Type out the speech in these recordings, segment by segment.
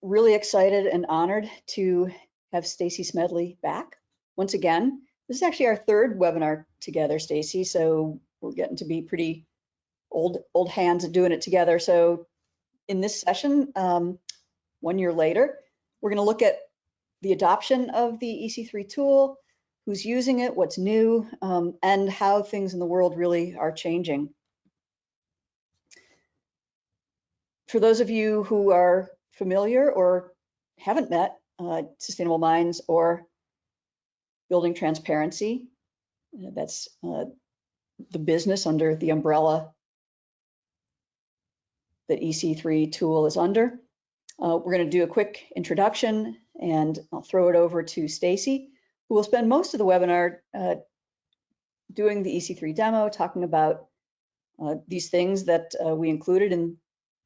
really excited and honored to have Stacy Smedley back once again. This is actually our third webinar together, Stacy, so we're getting to be pretty old hands at doing it together. So in this session, 1 year later, we're going to look at the adoption of the EC3 tool, who's using it, what's new, and how things in the world really are changing. For those of you who are familiar or haven't met Sustainable Minds or Building Transparency, that's the business under the umbrella that EC3 tool is under. We're going to do a quick introduction, and I'll throw it over to Stacy, who will spend most of the webinar doing the EC3 demo, talking about these things that we included in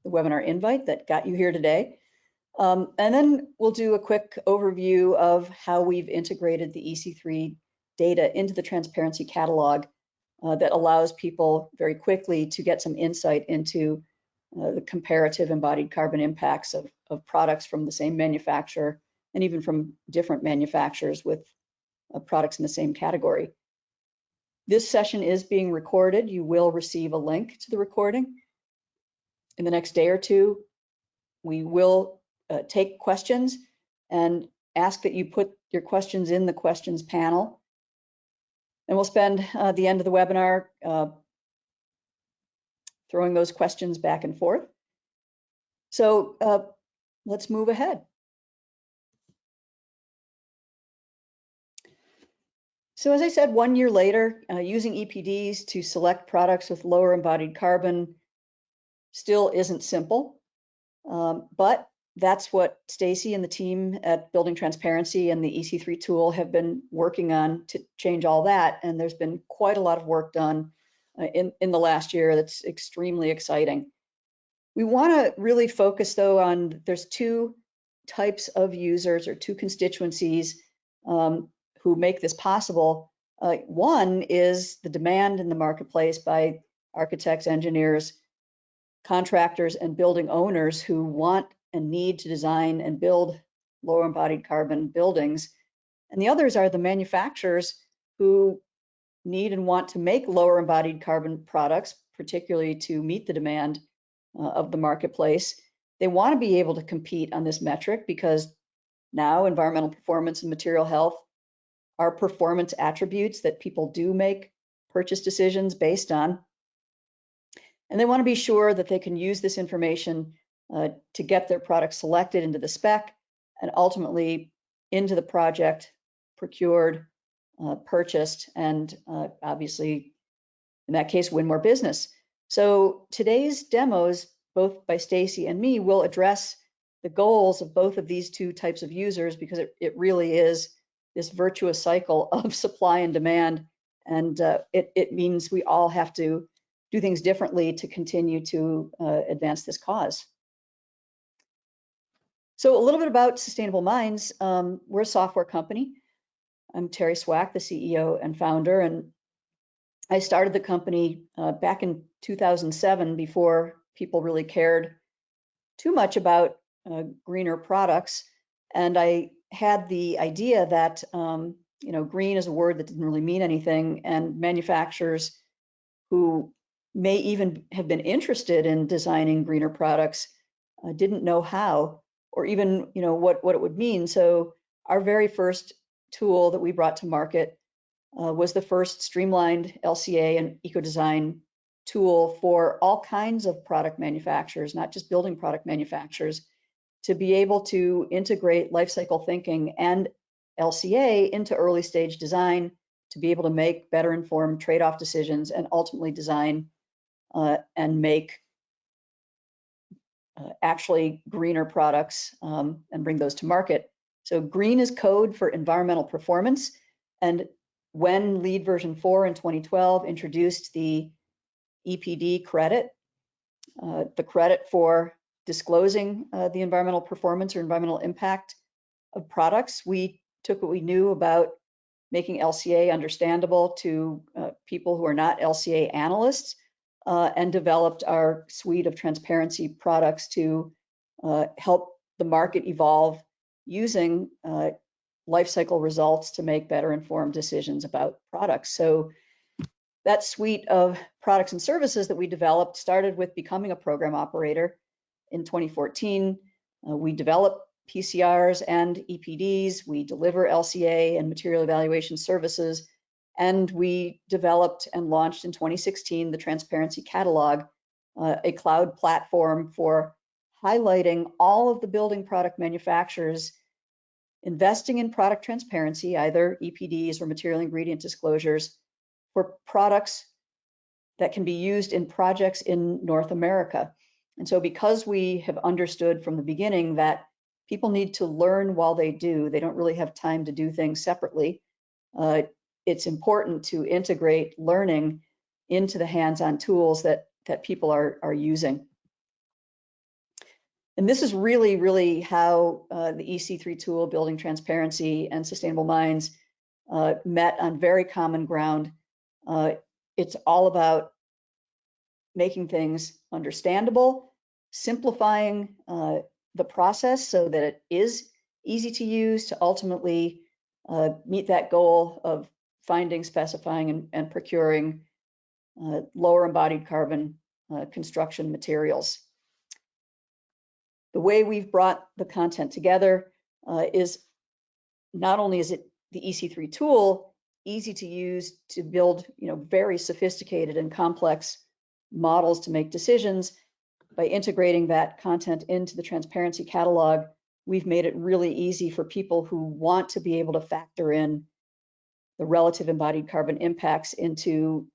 the webinar invite that got you here today. And then we'll do a quick overview of how we've integrated the EC3 data into the transparency catalog that allows people very quickly to get some insight into the comparative embodied carbon impacts of products from the same manufacturer and even from different manufacturers with products in the same category. This session is being recorded. You will receive a link to the recording. In the next day or two, we will take questions and ask that you put your questions in the questions panel. And we'll spend the end of the webinar throwing those questions back and forth. So let's move ahead. So as I said, 1 year later, using EPDs to select products with lower embodied carbon still isn't simple, but that's what Stacy and the team at Building Transparency and the EC3 tool have been working on to change all that. And there's been quite a lot of work done in the last year that's extremely exciting. We want to really focus though on, there's two types of users or two constituencies who make this possible. One is the demand in the marketplace by architects, engineers, contractors, and building owners who want and need to design and build lower embodied carbon buildings. And the others are the manufacturers who need and want to make lower embodied carbon products, particularly to meet the demand of the marketplace. They want to be able to compete on this metric because now environmental performance and material health are performance attributes that people do make purchase decisions based on. And they want to be sure that they can use this information to get their product selected into the spec and ultimately into the project, procured, purchased, and obviously, in that case, win more business. So today's demos, both by Stacy and me, will address the goals of both of these two types of users because it really is this virtuous cycle of supply and demand. And it means we all have to do things differently to continue to advance this cause. So a little bit about Sustainable Minds. We're a software company. I'm Terry Swack, the CEO and founder, and I started the company back in 2007 before people really cared too much about greener products. And I had the idea that green is a word that didn't really mean anything, and manufacturers who may even have been interested in designing greener products didn't know how or even what it would mean. So our very first tool that we brought to market was the first streamlined LCA and eco-design tool for all kinds of product manufacturers, not just building product manufacturers, to be able to integrate life cycle thinking and LCA into early stage design, to be able to make better informed trade-off decisions and ultimately design and make actually greener products and bring those to market. So green is code for environmental performance. And when LEED version 4 in 2012 introduced the EPD credit, the credit for disclosing the environmental performance or environmental impact of products, we took what we knew about making LCA understandable to people who are not LCA analysts and developed our suite of transparency products to help the market evolve using life cycle results to make better informed decisions about products. So that suite of products and services that we developed started with becoming a program operator. In 2014, we develop PCRs and EPDs, we deliver LCA and material evaluation services, and we developed and launched in 2016 the Transparency Catalog, a cloud platform for highlighting all of the building product manufacturers investing in product transparency, either EPDs or material ingredient disclosures, for products that can be used in projects in North America. And so because we have understood from the beginning that people need to learn while they do, they don't really have time to do things separately, it's important to integrate learning into the hands-on tools that people are using. And this is really how the EC3 tool, Building Transparency and Sustainable Minds, met on very common ground. It's all about making things understandable, simplifying the process so that it is easy to use to ultimately meet that goal of finding, specifying, and procuring lower embodied carbon construction materials. The way we've brought the content together is not only is it the EC3 tool easy to use to build, very sophisticated and complex models to make decisions. By integrating that content into the Transparency Catalog, we've made it really easy for people who want to be able to factor in the relative embodied carbon impacts into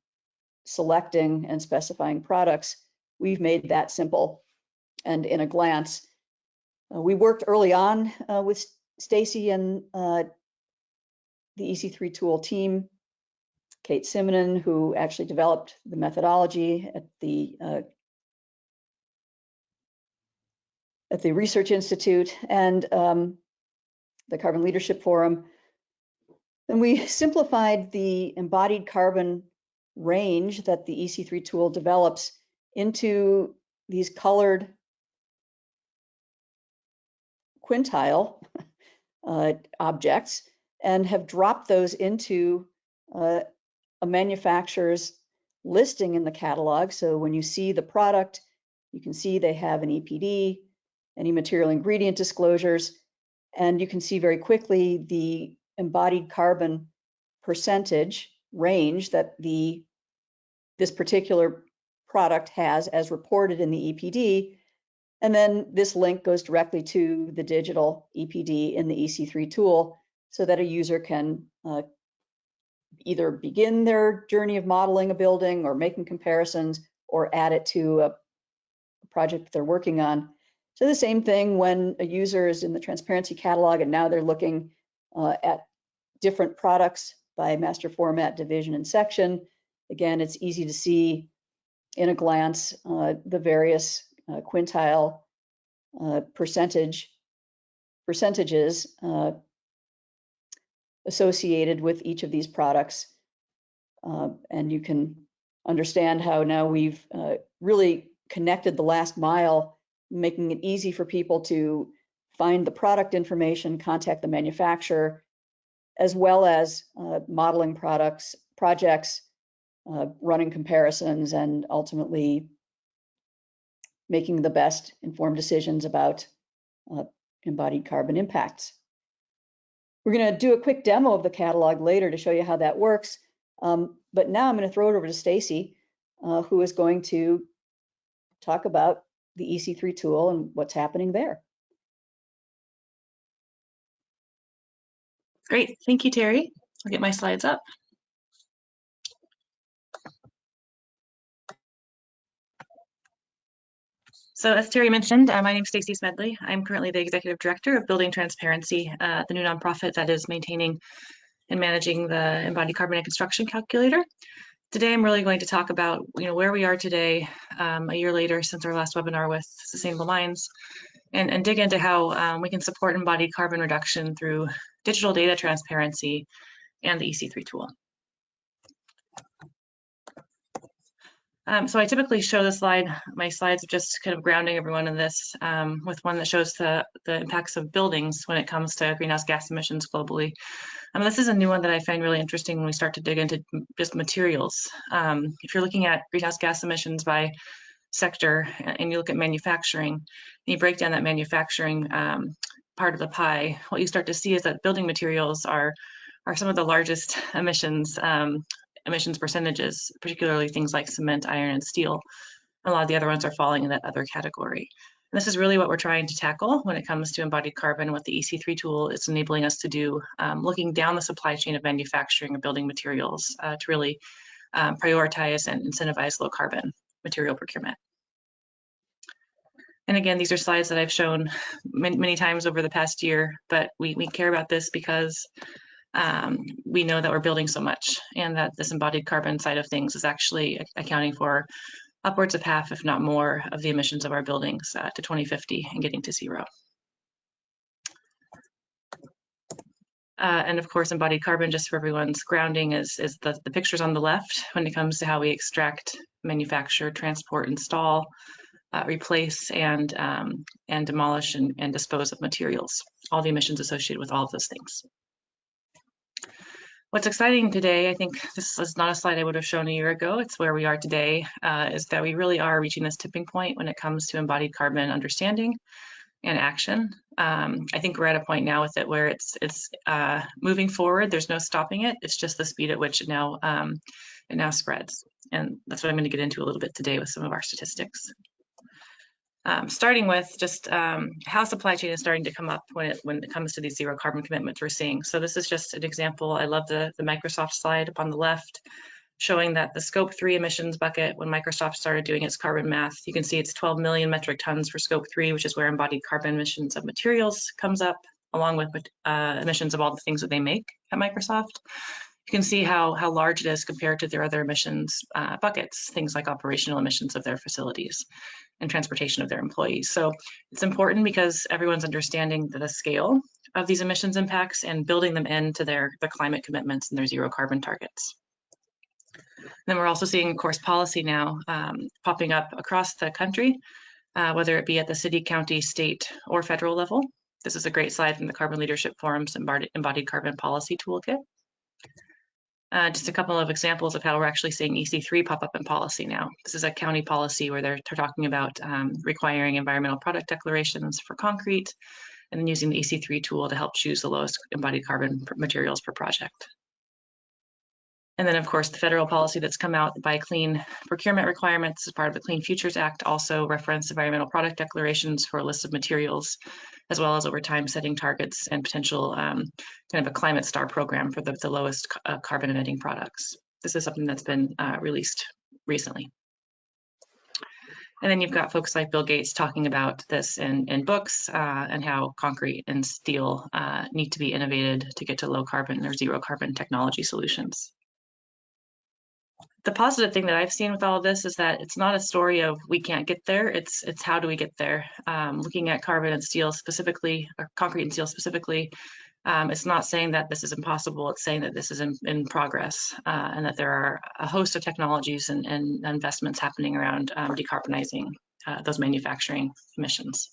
selecting and specifying products. We've made that simple and in a glance. We worked early on with Stacy and the EC3 tool team, Kate Simonen, who actually developed the methodology at the Research Institute and the Carbon Leadership Forum. And we simplified the embodied carbon range that the EC3 tool develops into these colored quintile objects and have dropped those into a manufacturer's listing in the catalog. So when you see the product, you can see they have an EPD, any material ingredient disclosures, and you can see very quickly the embodied carbon percentage range that this particular product has as reported in the EPD. And then this link goes directly to the digital EPD in the EC3 tool so that a user can either begin their journey of modeling a building or making comparisons or add it to a project they're working on. So the same thing when a user is in the Transparency Catalog and now they're looking at different products by master format, division, and section. Again, it's easy to see in a glance the various quintile percentages associated with each of these products. And you can understand how now we've really connected the last mile, making it easy for people to find the product information, contact the manufacturer, as well as modeling projects, running comparisons, and ultimately making the best informed decisions about embodied carbon impacts. We're going to do a quick demo of the catalog later to show you how that works. But now I'm going to throw it over to Stacy, who is going to talk about the EC3 tool and what's happening there. Great, thank you, Terry. I'll get my slides up. So as Terry mentioned, my name is Stacy Smedley. I'm currently the Executive Director of Building Transparency, the new nonprofit that is maintaining and managing the Embodied Carbon and Construction Calculator. Today, I'm really going to talk about where we are today, a year later since our last webinar with Sustainable Minds, and dig into how we can support embodied carbon reduction through digital data transparency and the EC3 tool. So I typically show this slide, my slides of just kind of grounding everyone in this, with one that shows the impacts of buildings when it comes to greenhouse gas emissions globally. This is a new one that I find really interesting when we start to dig into just materials. If you're looking at greenhouse gas emissions by sector and you look at manufacturing, and you break down that manufacturing part of the pie, what you start to see is that building materials are some of the largest emissions percentages, particularly things like cement, iron, and steel. A lot of the other ones are falling in that other category. And this is really what we're trying to tackle when it comes to embodied carbon, what the EC3 tool is enabling us to do, looking down the supply chain of manufacturing of building materials to really prioritize and incentivize low carbon material procurement. And again, these are slides that I've shown many times over the past year, but we care about this because we know that we're building so much and that this embodied carbon side of things is actually accounting for upwards of half, if not more, of the emissions of our buildings to 2050 and getting to zero. And of course, embodied carbon, just for everyone's grounding, is the pictures on the left when it comes to how we extract, manufacture, transport, install, replace, and demolish and dispose of materials, all the emissions associated with all of those things. What's exciting today, I think this is not a slide I would have shown a year ago, it's where we are today, is that we really are reaching this tipping point when it comes to embodied carbon understanding and action. I think we're at a point now with it where it's moving forward. There's no stopping it. It's just the speed at which it now spreads. And that's what I'm going to get into a little bit today with some of our statistics. Starting with just how supply chain is starting to come up when it comes to these zero carbon commitments we're seeing. So this is just an example. I love the Microsoft slide up on the left, showing that the scope 3 emissions bucket, when Microsoft started doing its carbon math, you can see it's 12 million metric tons for scope 3, which is where embodied carbon emissions of materials comes up, along with emissions of all the things that they make at Microsoft. You can see how large it is compared to their other emissions buckets, things like operational emissions of their facilities and transportation of their employees. So it's important because everyone's understanding the scale of these emissions impacts and building them into their climate commitments and their zero carbon targets. Then we're also seeing, of course, policy now popping up across the country, whether it be at the city, county, state, or federal level. This is a great slide from the Carbon Leadership Forum's Embodied Carbon Policy Toolkit. Just a couple of examples of how we're actually seeing EC3 pop up in policy now. This is a county policy where they're talking about requiring environmental product declarations for concrete and then using the EC3 tool to help choose the lowest embodied carbon materials per project. And then, of course, the federal policy that's come out by clean procurement requirements as part of the Clean Futures Act also reference environmental product declarations for a list of materials, as well as over time setting targets and potential kind of a climate star program for the lowest carbon emitting products. This is something that's been released recently. And then you've got folks like Bill Gates talking about this in books and how concrete and steel need to be innovated to get to low carbon or zero carbon technology solutions. The positive thing that I've seen with all of this is that it's not a story of we can't get there, it's how do we get there. Looking at carbon and steel specifically, or concrete and steel specifically, it's not saying that this is impossible, it's saying that this is in progress and that there are a host of technologies and investments happening around decarbonizing those manufacturing emissions.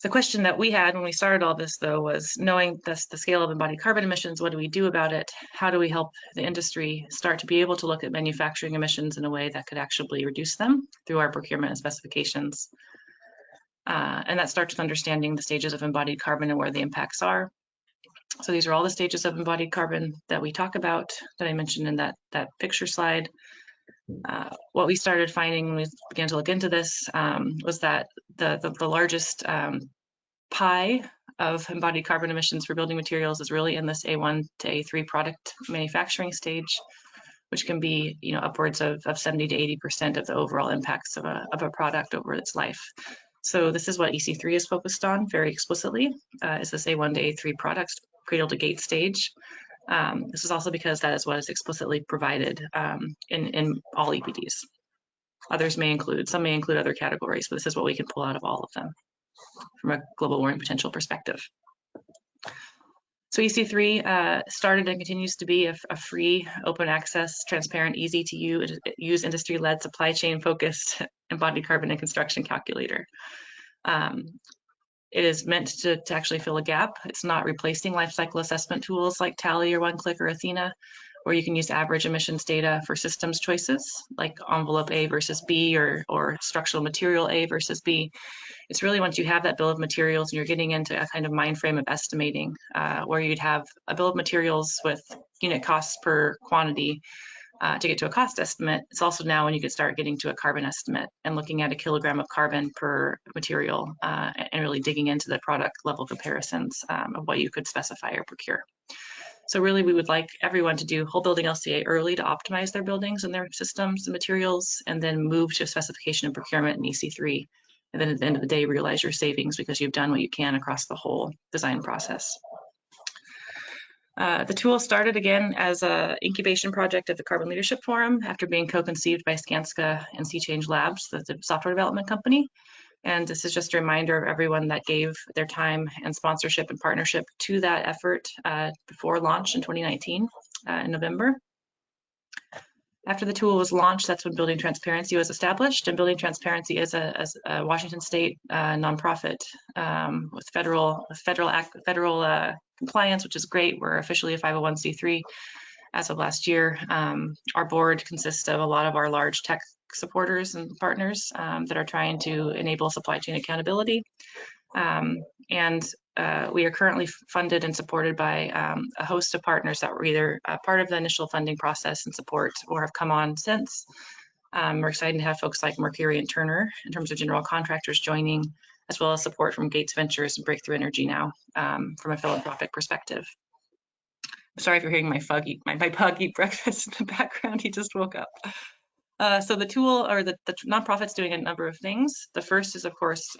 The question that we had when we started all this, though, was knowing the scale of embodied carbon emissions, what do we do about it? How do we help the industry start to be able to look at manufacturing emissions in a way that could actually reduce them through our procurement and specifications? And that starts with understanding the stages of embodied carbon and where the impacts are. So these are all the stages of embodied carbon that we talk about, that I mentioned in that picture slide. What we started finding when we began to look into this was that the largest pie of embodied carbon emissions for building materials is really in this A1 to A3 product manufacturing stage, which can be upwards of 70 to 80% of the overall impacts of a product over its life. So this is what EC3 is focused on very explicitly, is this A1 to A3 products cradle to gate stage. This is also because that is what is explicitly provided in all EPDs. Others may include, some may include other categories, but this is what we can pull out of all of them from a global warming potential perspective. So EC3 started and continues to be a free, open access, transparent, easy to use industry-led, supply chain focused embodied carbon and construction calculator. It is meant to actually fill a gap. It's not replacing life cycle assessment tools like Tally or OneClick or Athena, where you can use average emissions data for systems choices like envelope A versus B or structural material A versus B. It's really once you have that bill of materials and you're getting into a kind of mind frame of estimating, where you'd have a bill of materials with unit costs per quantity to get to a cost estimate. It's also now when you could start getting to a carbon estimate and looking at a kilogram of carbon per material and really digging into the product level comparisons of what you could specify or procure. So really, we would like everyone to do whole building LCA early to optimize their buildings and their systems and materials, and then move to specification and procurement in EC3. And then at the end of the day, realize your savings because you've done what you can across the whole design process. The tool started again as an incubation project at the Carbon Leadership Forum after being co-conceived by Skanska and Sea Change Labs, the software development company. And this is just a reminder of everyone that gave their time and sponsorship and partnership to that effort before launch in 2019 in November. After the tool was launched, that's when Building Transparency was established. And Building Transparency is a Washington State nonprofit with federal compliance, which is great. We're officially a 501c3 as of last year. Our board consists of a lot of our large tech supporters and partners that are trying to enable supply chain accountability. We are currently funded and supported by a host of partners that were either part of the initial funding process and support or have come on since. We're excited to have folks like Mercury and Turner in terms of general contractors joining, as well as support from Gates Ventures and Breakthrough Energy now from a philanthropic perspective. Sorry if you're hearing my pug eat breakfast in the background. He just woke up. So the tool or the nonprofit's doing a number of things. The first is, of course,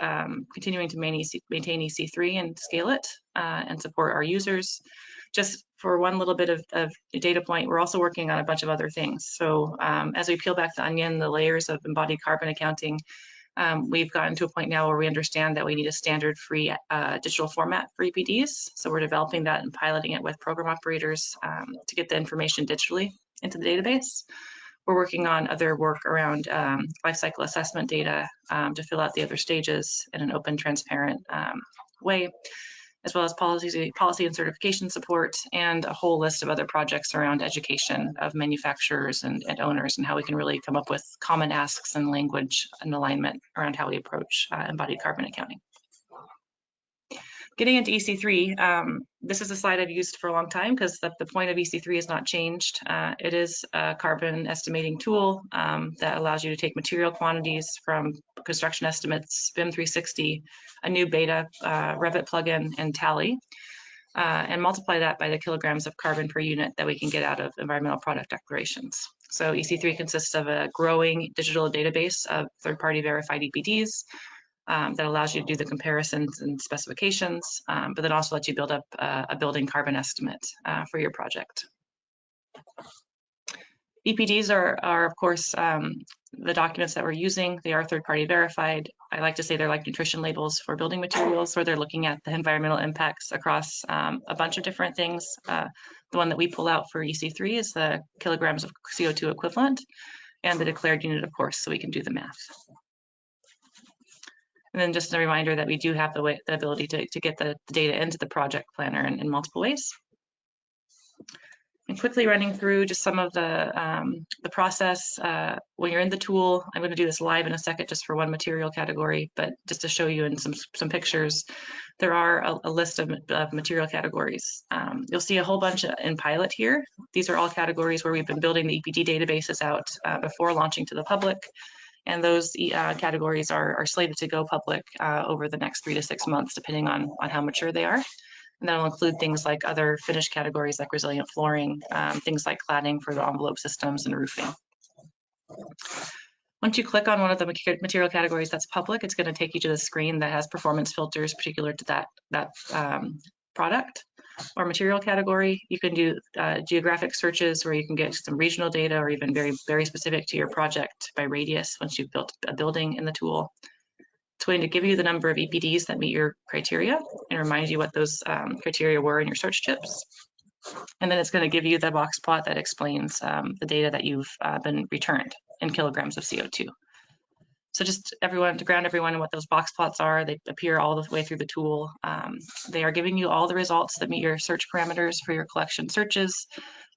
continuing to maintain EC3 and scale it and support our users. Just for one little bit of data point, we're also working on a bunch of other things. So as we peel back the onion, the layers of embodied carbon accounting, we've gotten to a point now where we understand that we need a standard free digital format for EPDs. So we're developing that and piloting it with program operators to get the information digitally into the database. We're working on other work around life cycle assessment data to fill out the other stages in an open, transparent way, as well as policy and certification support, and a whole list of other projects around education of manufacturers and owners and how we can really come up with common asks and language and alignment around how we approach embodied carbon accounting. Getting into EC3, this is a slide I've used for a long time because the point of EC3 has not changed. It is a carbon estimating tool that allows you to take material quantities from construction estimates, BIM 360, a new beta Revit plugin, and Tally, and multiply that by the kilograms of carbon per unit that we can get out of environmental product declarations. So EC3 consists of a growing digital database of third-party verified EPDs, that allows you to do the comparisons and specifications, but then also lets you build up a building carbon estimate for your project. EPDs are of course, the documents that we're using. They are third-party verified. I like to say they're like nutrition labels for building materials, where they're looking at the environmental impacts across a bunch of different things. The one that we pull out for EC3 is the kilograms of CO2 equivalent and the declared unit, of course, so we can do the math. And then just a reminder that we do have the ability to get the data into the project planner in multiple ways. And quickly running through just some of the process. When you're in the tool, I'm going to do this live in a second just for one material category, but just to show you in some pictures, there are a list of material categories. You'll see a whole bunch in pilot here. These are all categories where we've been building the EPD databases out before launching to the public. And those categories are slated to go public over the next 3 to 6 months, depending on how mature they are. And that'll include things like other finished categories like resilient flooring, things like cladding for the envelope systems and roofing. Once you click on one of the material categories that's public, it's going to take you to the screen that has performance filters particular to that product or material category. You can do geographic searches where you can get some regional data or even very, very specific to your project by radius once you've built a building in the tool. It's going to give you the number of EPDs that meet your criteria and remind you what those criteria were in your search tips. And then it's going to give you the box plot that explains the data that you've been returned in kilograms of CO2. So just to ground everyone in what those box plots are, they appear all the way through the tool. They are giving you all the results that meet your search parameters for your collection searches.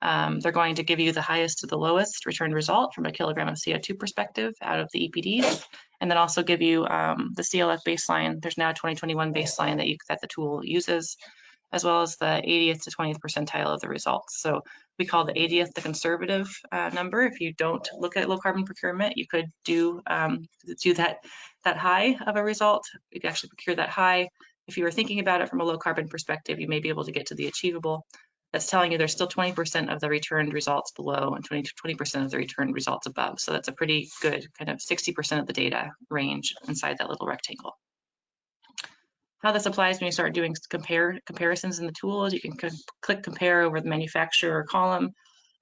They're going to give you the highest to the lowest returned result from a kilogram of CO2 perspective out of the EPDs, and then also give you the CLF baseline. There's now a 2021 baseline that the tool uses, as well as the 80th to 20th percentile of the results. So we call the 80th the conservative number. If you don't look at low carbon procurement, you could do that high of a result. You could actually procure that high. If you were thinking about it from a low carbon perspective, you may be able to get to the achievable. That's telling you there's still 20% of the returned results below and 20% of the returned results above. So that's a pretty good kind of 60% of the data range inside that little rectangle. How this applies when you start doing comparisons in the tools, you can click compare over the manufacturer column,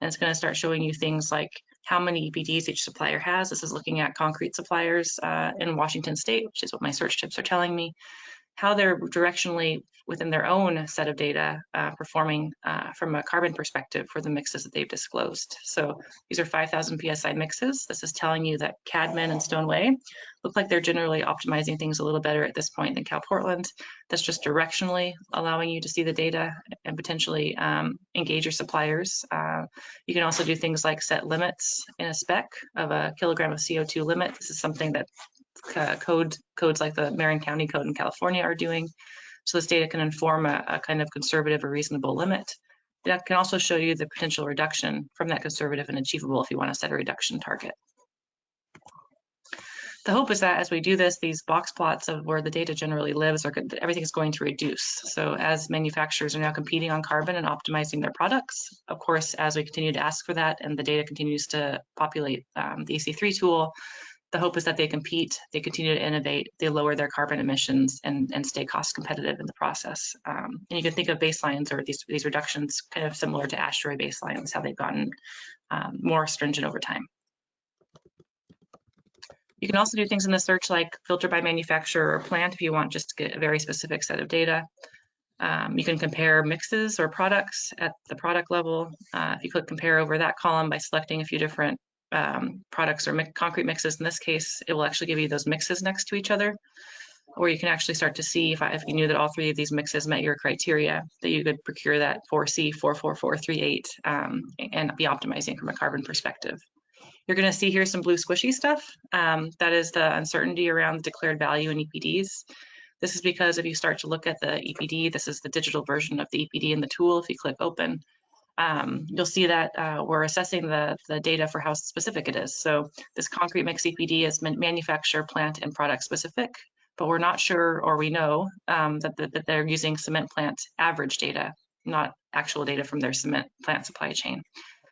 and it's going to start showing you things like how many EPDs each supplier has. This is looking at concrete suppliers in Washington State, which is what my search tips are telling me. How they're directionally within their own set of data performing from a carbon perspective for the mixes that they've disclosed. So these are 5,000 PSI mixes. This is telling you that Cadman and Stoneway look like they're generally optimizing things a little better at this point than Cal Portland. That's just directionally allowing you to see the data and potentially engage your suppliers. You can also do things like set limits in a spec of a kilogram of CO2 limit. This is something that codes like the Marin County Code in California are doing. So this data can inform a kind of conservative or reasonable limit. That can also show you the potential reduction from that conservative and achievable if you want to set a reduction target. The hope is that as we do this, these box plots of where the data generally lives, everything is going to reduce. So as manufacturers are now competing on carbon and optimizing their products, of course, as we continue to ask for that and the data continues to populate the EC3 tool, the hope is that they compete, they continue to innovate, they lower their carbon emissions and stay cost competitive in the process. And you can think of baselines or these reductions kind of similar to asteroid baselines, how they've gotten more stringent over time. You can also do things in the search like filter by manufacturer or plant if you want just to get a very specific set of data. You can compare mixes or products at the product level. If you click compare over that column by selecting a few different products or concrete mixes, in this case, it will actually give you those mixes next to each other, or you can actually start to see if you knew that all three of these mixes met your criteria, that you could procure that 4C, 44438 and be optimizing from a carbon perspective. You're going to see here some blue squishy stuff. That is the uncertainty around the declared value in EPDs. This is because if you start to look at the EPD, this is the digital version of the EPD in the tool. If you click open, you'll see that we're assessing the data for how specific it is. So this concrete mix EPD is manufacturer, plant, and product specific, but we're not sure, or we know that they're using cement plant average data, not actual data from their cement plant supply chain.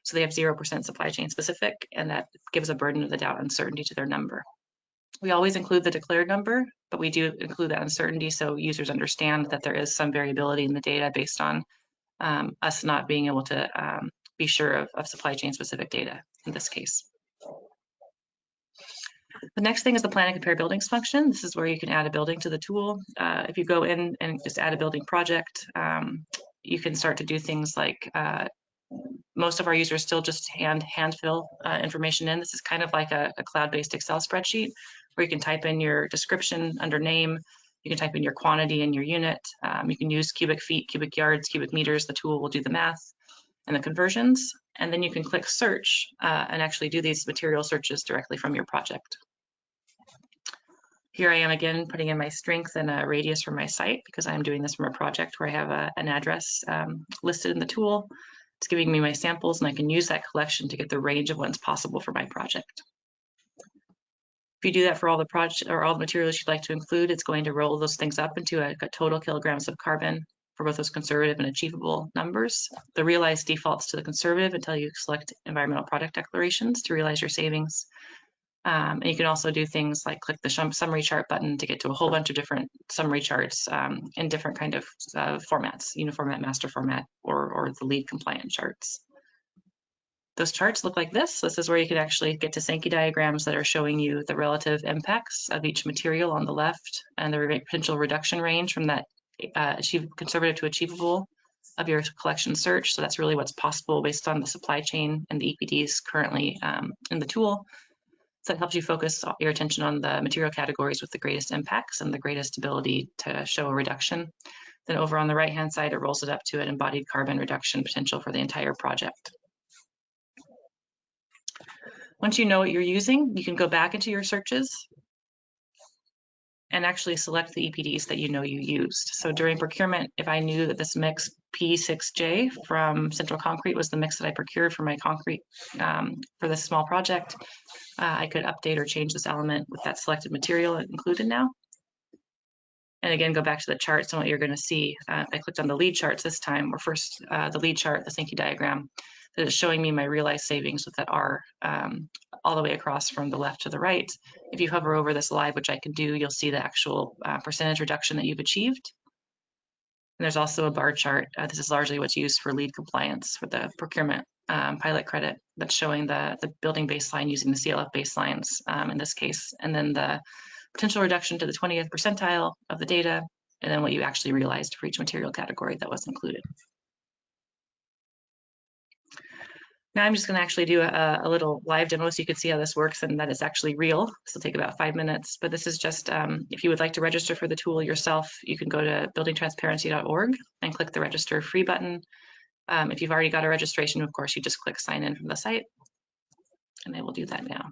So they have 0% supply chain specific, and that gives a burden of the doubt uncertainty to their number. We always include the declared number, but we do include that uncertainty so users understand that there is some variability in the data based on us not being able to be sure of supply chain specific data in this case. The next thing is the plan and compare buildings function. This is where you can add a building to the tool. If you go in and just add a building project, you can start to do things like most of our users still just hand fill information in. This is kind of like a cloud-based Excel spreadsheet where you can type in your description under name. You can type in your quantity and your unit. You can use cubic feet, cubic yards, cubic meters. The tool will do the math and the conversions. And then you can click search and actually do these material searches directly from your project. Here I am again putting in my strength and a radius for my site because I'm doing this from a project where I have an address listed in the tool. It's giving me my samples, and I can use that collection to get the range of what's possible for my project. If you do that for all the project or all the materials you'd like to include, it's going to roll those things up into a total kilograms of carbon for both those conservative and achievable numbers. The realized defaults to the conservative until you select environmental product declarations to realize your savings. And you can also do things like click the summary chart button to get to a whole bunch of different summary charts in different kind of formats, uniformat, master format, or the LEED compliant charts. those charts look like this. This is where you can actually get to Sankey diagrams that are showing you the relative impacts of each material on the left and the potential reduction range from that conservative to achievable of your collection search. So that's really what's possible based on the supply chain and the EPDs currently in the tool. So it helps you focus your attention on the material categories with the greatest impacts and the greatest ability to show a reduction. Then over on the right-hand side, it rolls it up to an embodied carbon reduction potential for the entire project. Once you know what you're using, you can go back into your searches and actually select the EPDs that you know you used. So during procurement, if I knew that this mix P6J from Central Concrete was the mix that I procured for my concrete for this small project, I could update or change this element with that selected material included now. And again, go back to the charts and what you're going to see. I clicked on the lead charts this time, or first the lead chart, the Sankey diagram, that is showing me my realized savings with that R all the way across from the left to the right. If you hover over this live, which I can do, you'll see the actual percentage reduction that you've achieved. And there's also a bar chart. This is largely what's used for lead compliance for the procurement pilot credit that's showing the building baseline using the CLF baselines in this case, and then the potential reduction to the 20th percentile of the data, and then what you actually realized for each material category that was included. Now I'm just going to actually do a little live demo so you can see how this works and that it's actually real. This will take about 5 minutes, but this is just, if you would like to register for the tool yourself, you can go to buildingtransparency.org and click the register free button. If you've already got a registration, of course, you just click sign in from the site, and I will do that now.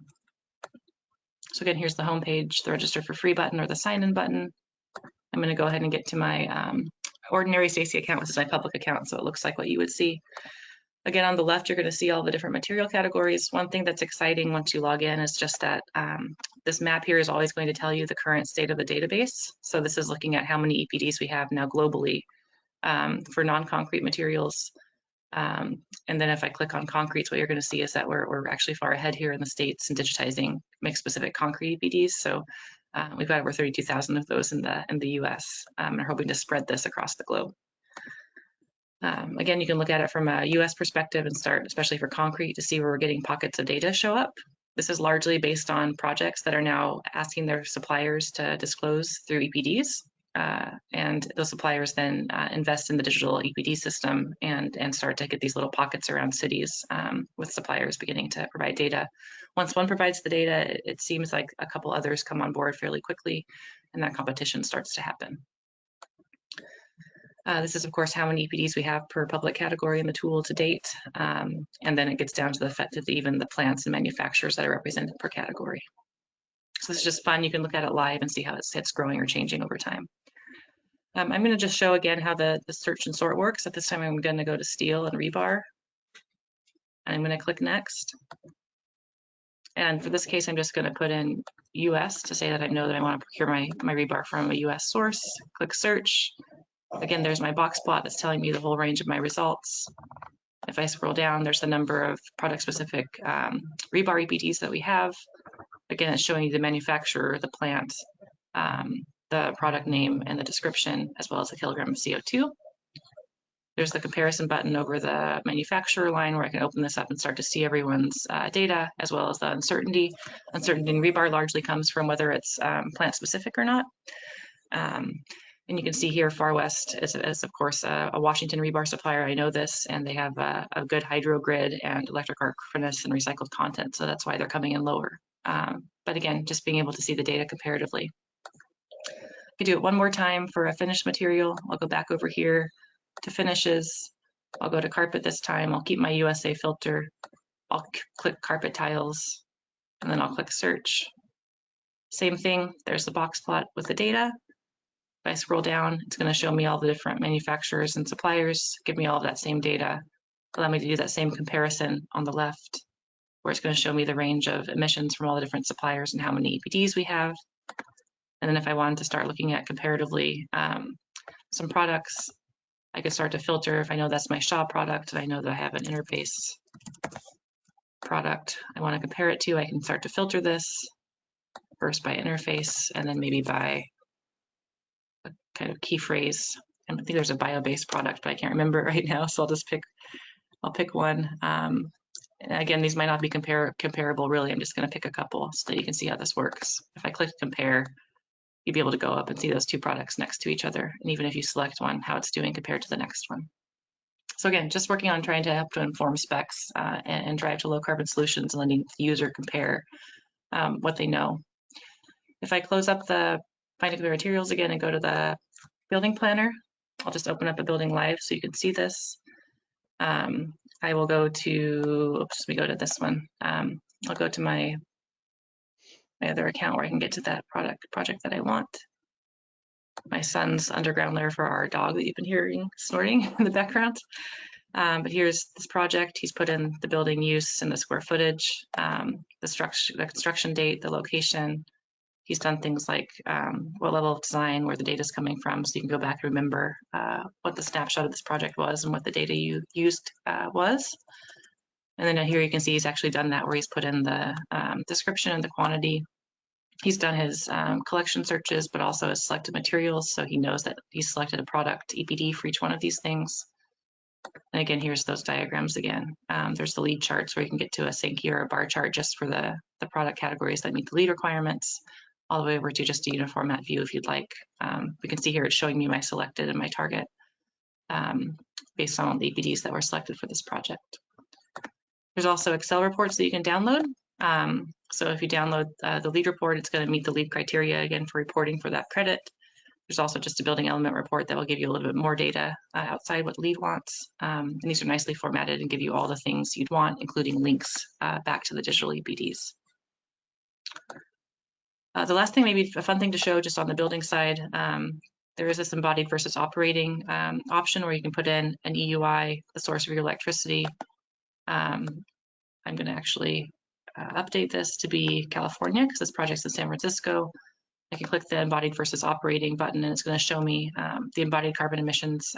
So again, here's the home page, the register for free button or the sign in button. I'm going to go ahead and get to my ordinary Stacy account, which is my public account, so it looks like what you would see. Again, on the left, you're going to see all the different material categories. One thing that's exciting once you log in is just that this map here is always going to tell you the current state of the database. So this is looking at how many EPDs we have now globally for non-concrete materials. And then if I click on concretes, what you're going to see is that we're actually far ahead here in the States in digitizing mix-specific concrete EPDs. So we've got over 32,000 of those in the US, and are hoping to spread this across the globe. Again, you can look at it from a US perspective and start, especially for concrete, to see where we're getting pockets of data show up. This is largely based on projects that are now asking their suppliers to disclose through EPDs. And those suppliers then invest in the digital EPD system and start to get these little pockets around cities with suppliers beginning to provide data. Once one provides the data, it seems like a couple others come on board fairly quickly, and that competition starts to happen. This is, of course, how many EPDs we have per public category in the tool to date. And then it gets down to the fact that even the plants and manufacturers that are represented per category. So this is just fun. You can look at it live and see how it's growing or changing over time. I'm going to just show again how the search and sort works. At this time, I'm going to go to steel and rebar. And I'm going to click next. And for this case, I'm just going to put in US to say that I know that I want to procure my rebar from a US source. Click search. Again, there's my box plot that's telling me the whole range of my results. If I scroll down, there's the number of product-specific rebar EPDs that we have. Again, it's showing you the manufacturer, the plant, the product name, and the description, as well as the kilogram of CO2. There's the comparison button over the manufacturer line where I can open this up and start to see everyone's data, as well as the uncertainty. Uncertainty in rebar largely comes from whether it's plant-specific or not. And you can see here, Far West is of course, a Washington rebar supplier. I know this, and they have a good hydro grid and electric arc furnace and recycled content, so that's why they're coming in lower. But again, just being able to see the data comparatively. I could do it one more time for a finished material. I'll go back over here to finishes. I'll go to carpet this time. I'll keep my USA filter. I'll click carpet tiles, and then I'll click search. Same thing, there's the box plot with the data. If I scroll down, it's going to show me all the different manufacturers and suppliers, give me all of that same data, allow me to do that same comparison on the left, where it's going to show me the range of emissions from all the different suppliers and how many EPDs we have. And then if I wanted to start looking at comparatively some products, I could start to filter. If I know that's my Shaw product and I know that I have an interface product I want to compare it to, I can start to filter this first by interface and then maybe by a kind of key phrase. And I think there's a bio-based product, but I can't remember it right now, so I'll pick one. And again, these might not be comparable really. I'm just going to pick a couple so that you can see how this works. If I click compare, you'd be able to go up and see those two products next to each other. And even if you select one, how it's doing compared to the next one. So again, just working on trying to help to inform specs and drive to low carbon solutions and letting the user compare what they know. If I close up the finding clear materials again and go to the building planner, I'll just open up a building live so you can see this. I will go to, oops, we go to this one. I'll go to my other account where I can get to that project that I want. My son's underground lair for our dog that you've been hearing snorting in the background. But here's this project. He's put in the building use and the square footage, the construction date, the location. He's done things like what level of design, where the data is coming from, so you can go back and remember what the snapshot of this project was and what the data you used was. And then here you can see he's actually done that, where he's put in the description and the quantity. He's done his collection searches, but also has selected materials, so he knows that he's selected a product EPD for each one of these things. And again, here's those diagrams again. There's the lead charts where you can get to a Sankey or a bar chart just for the product categories that meet the lead requirements, all the way over to just a uniform map view if you'd like. We can see here it's showing me my selected and my target based on all the EPDs that were selected for this project. There's also Excel reports that you can download. So if you download the lead report, it's going to meet the lead criteria again for reporting for that credit. There's also just a building element report that will give you a little bit more data outside what lead wants. And these are nicely formatted and give you all the things you'd want, including links back to the digital EPDs. The last thing, maybe a fun thing to show just on the building side, there is this embodied versus operating option where you can put in an EUI, the source of your electricity. I'm going to actually update this to be California because this project's in San Francisco. I can click the embodied versus operating button and it's going to show me the embodied carbon emissions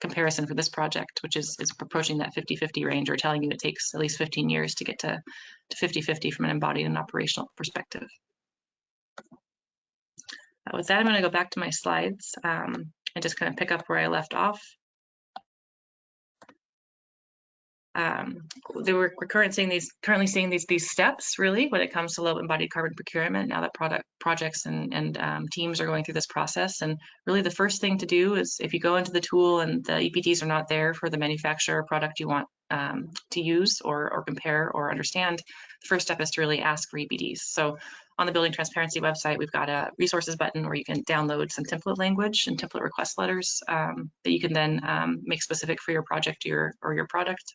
comparison for this project, which is approaching that 50-50 range, or telling you it takes at least 15 years to get to 50-50 from an embodied and operational perspective. With that, I'm going to go back to my slides and just kind of pick up where I left off. We're currently seeing these steps really when it comes to low embodied carbon procurement, now that projects and teams are going through this process. And really the first thing to do is, if you go into the tool and the EPDs are not there for the manufacturer or product you want to use or compare or understand, the first step is to really ask for EPDs. So on the Building Transparency website, we've got a resources button where you can download some template language and template request letters that you can then make specific for your project or your product.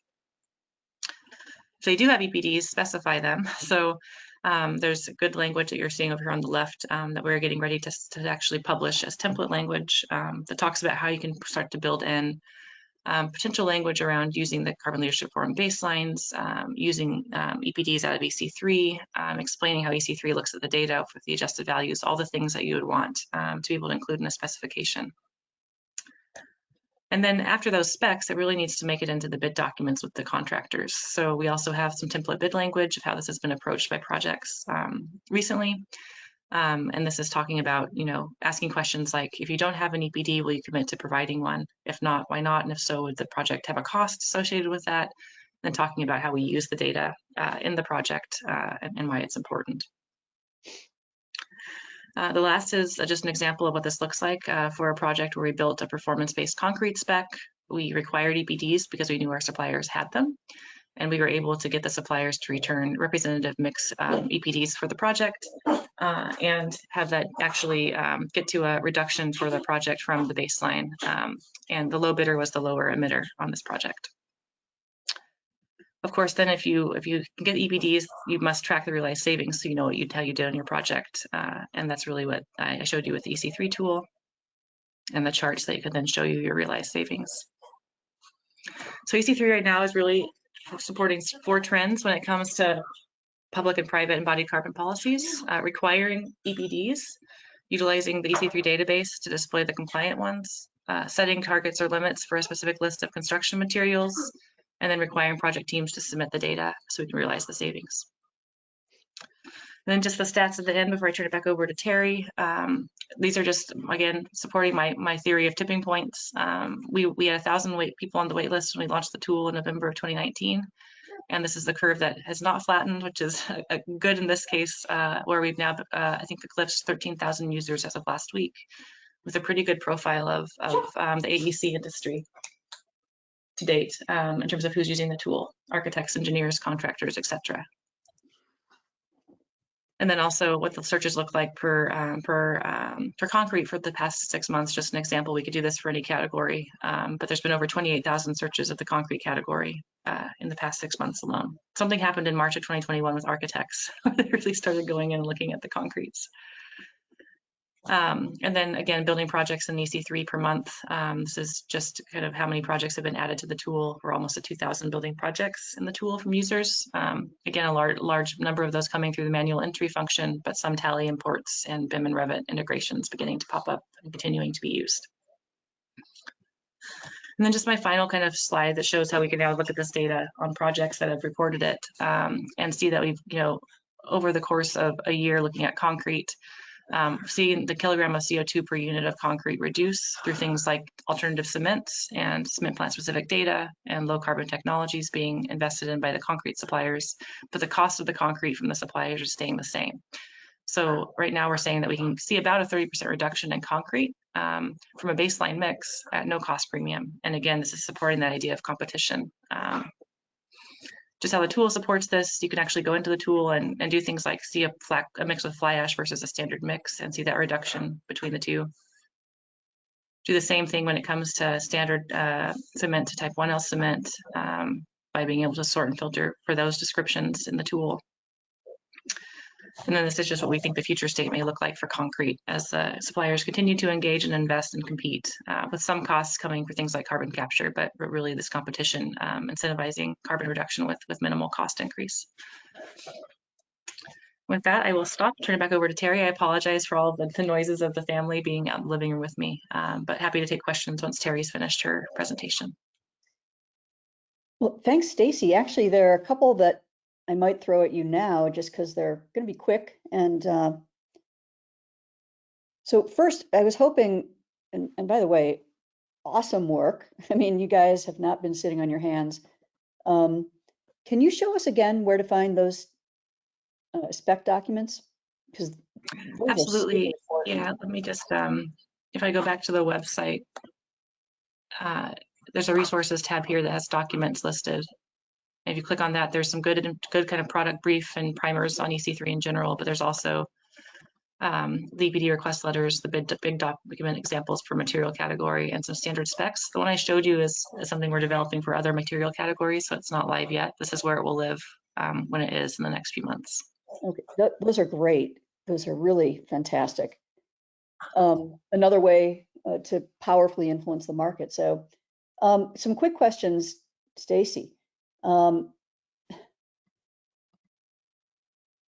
If they do have EPDs, specify them. So there's good language that you're seeing over here on the left that we're getting ready to actually publish as template language that talks about how you can start to build in potential language around using the Carbon Leadership Forum baselines, using EPDs out of EC3, explaining how EC3 looks at the data with the adjusted values, all the things that you would want to be able to include in a specification. And then after those specs, it really needs to make it into the bid documents with the contractors. So we also have some template bid language of how this has been approached by projects recently. And this is talking about, asking questions like, if you don't have an EPD, will you commit to providing one? If not, why not? And if so, would the project have a cost associated with that? And talking about how we use the data in the project and why it's important. The last is just an example of what this looks like for a project where we built a performance-based concrete spec. We required EPDs because we knew our suppliers had them, and we were able to get the suppliers to return representative mix EPDs for the project and have that actually get to a reduction for the project from the baseline. And the low bidder was the lower emitter on this project. Of course, then if you get EPDs, you must track the realized savings so you know how you did on your project. And that's really what I showed you with the EC3 tool and the charts that you can then show you your realized savings. So EC3 right now is really supporting 4 trends when it comes to public and private embodied carbon policies, requiring EPDs, utilizing the EC3 database to display the compliant ones, setting targets or limits for a specific list of construction materials, and then requiring project teams to submit the data so we can realize the savings. And then just the stats at the end before I turn it back over to Terry. These are just, again, supporting my theory of tipping points. We had 1,000 people on the wait list when we launched the tool in November of 2019. And this is the curve that has not flattened, which is good in this case, where we've now, I think, eclipsed 13,000 users as of last week, with a pretty good profile of the AEC industry to date in terms of who's using the tool: architects, engineers, contractors, etc. And then also what the searches look like for concrete for the past 6 months. Just an example, we could do this for any category, but there's been over 28,000 searches of the concrete category in the past 6 months alone. Something happened in March of 2021 with architects. They really started going in and looking at the concretes. And then again, building projects in EC3 per month. This is just kind of how many projects have been added to the tool. We're almost at 2,000 building projects in the tool from users. Again, a large number of those coming through the manual entry function, but some tally imports and BIM and Revit integrations beginning to pop up and continuing to be used. And then just my final kind of slide that shows how we can now look at this data on projects that have reported it and see that we've, over the course of a year looking at concrete, seeing the kilogram of CO2 per unit of concrete reduce through things like alternative cements and cement plant specific data and low carbon technologies being invested in by the concrete suppliers, but the cost of the concrete from the suppliers is staying the same. So right now we're saying that we can see about a 30% reduction in concrete from a baseline mix at no cost premium. And again, this is supporting that idea of competition. Just how the tool supports this, you can actually go into the tool and do things like see a mix with fly ash versus a standard mix and see that reduction between the two. Do the same thing when it comes to standard cement to type 1L cement by being able to sort and filter for those descriptions in the tool. And then this is just what we think the future state may look like for concrete as suppliers continue to engage and invest and compete, with some costs coming for things like carbon capture, but really this competition incentivizing carbon reduction with minimal cost increase. With that, I will stop, turn it back over to Terry. I apologize for all of the noises of the family being out in the living room with me, but happy to take questions once Terry's finished her presentation. Well, thanks, Stacy. Actually, there are a couple that I might throw at you now just because they're going to be quick. And so first, I was hoping, and by the way, awesome work. I mean, you guys have not been sitting on your hands. Can you show us again where to find those spec documents? Because absolutely, yeah. Let me just, if I go back to the website, there's a resources tab here that has documents listed. If you click on that, there's some good kind of product brief and primers on EC3 in general, but there's also the EPD request letters, the big document examples per material category, and some standard specs. The one I showed you is something we're developing for other material categories, so it's not live yet. This is where it will live when it is in the next few months. Okay, those are great. Those are really fantastic. Another way to powerfully influence the market. So some quick questions, Stacy.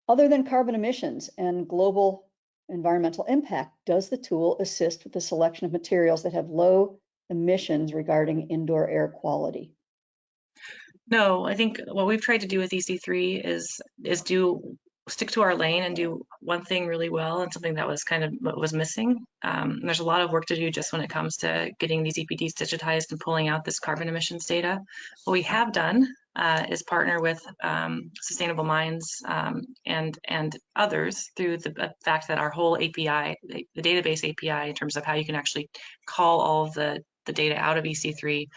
Other than carbon emissions and global environmental impact, does the tool assist with the selection of materials that have low emissions regarding indoor air quality? No, I think what we've tried to do with EC3 is stick to our lane and do one thing really well and something that was kind of what was missing. And there's a lot of work to do just when it comes to getting these EPDs digitized and pulling out this carbon emissions data. What we have done is partner with Sustainable Minds and others through the fact that our whole API, the database API in terms of how you can actually call all of the data out of EC3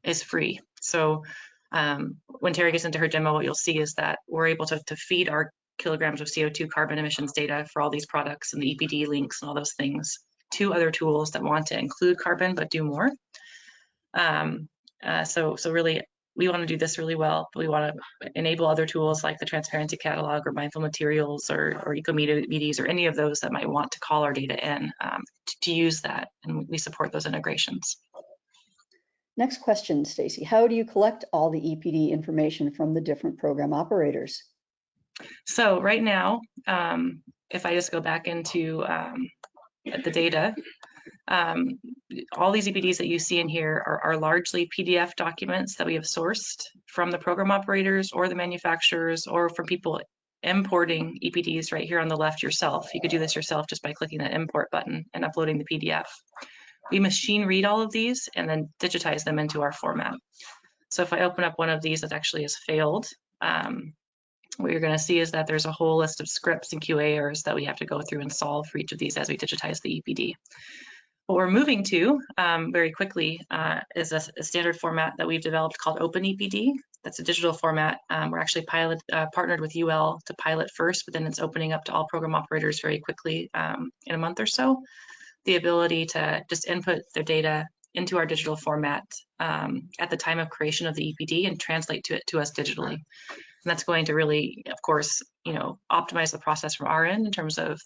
is free. So when Terry gets into her demo, what you'll see is that we're able to feed our kilograms of CO2 carbon emissions data for all these products and the EPD links and all those things to other tools that want to include carbon but do more. So really, we want to do this really well, but we want to enable other tools like the Transparency Catalog or Mindful Materials or EPDs or any of those that might want to call our data in to use that, and we support those integrations. Next question, Stacy. How do you collect all the EPD information from the different program operators? So right now, if I just go back into the data, all these EPDs that you see in here are largely PDF documents that we have sourced from the program operators or the manufacturers or from people importing EPDs right here on the left yourself. You could do this yourself just by clicking that import button and uploading the PDF. We machine read all of these and then digitize them into our format. So if I open up one of these that actually has failed, what you're going to see is that there's a whole list of scripts and QA errors that we have to go through and solve for each of these as we digitize the EPD. What we're moving to very quickly is a standard format that we've developed called Open EPD. That's a digital format. We're actually partnered with UL to pilot first, but then it's opening up to all program operators very quickly in a month or so. The ability to just input their data into our digital format at the time of creation of the EPD and translate to us digitally. And that's going to really, of course, optimize the process from our end in terms of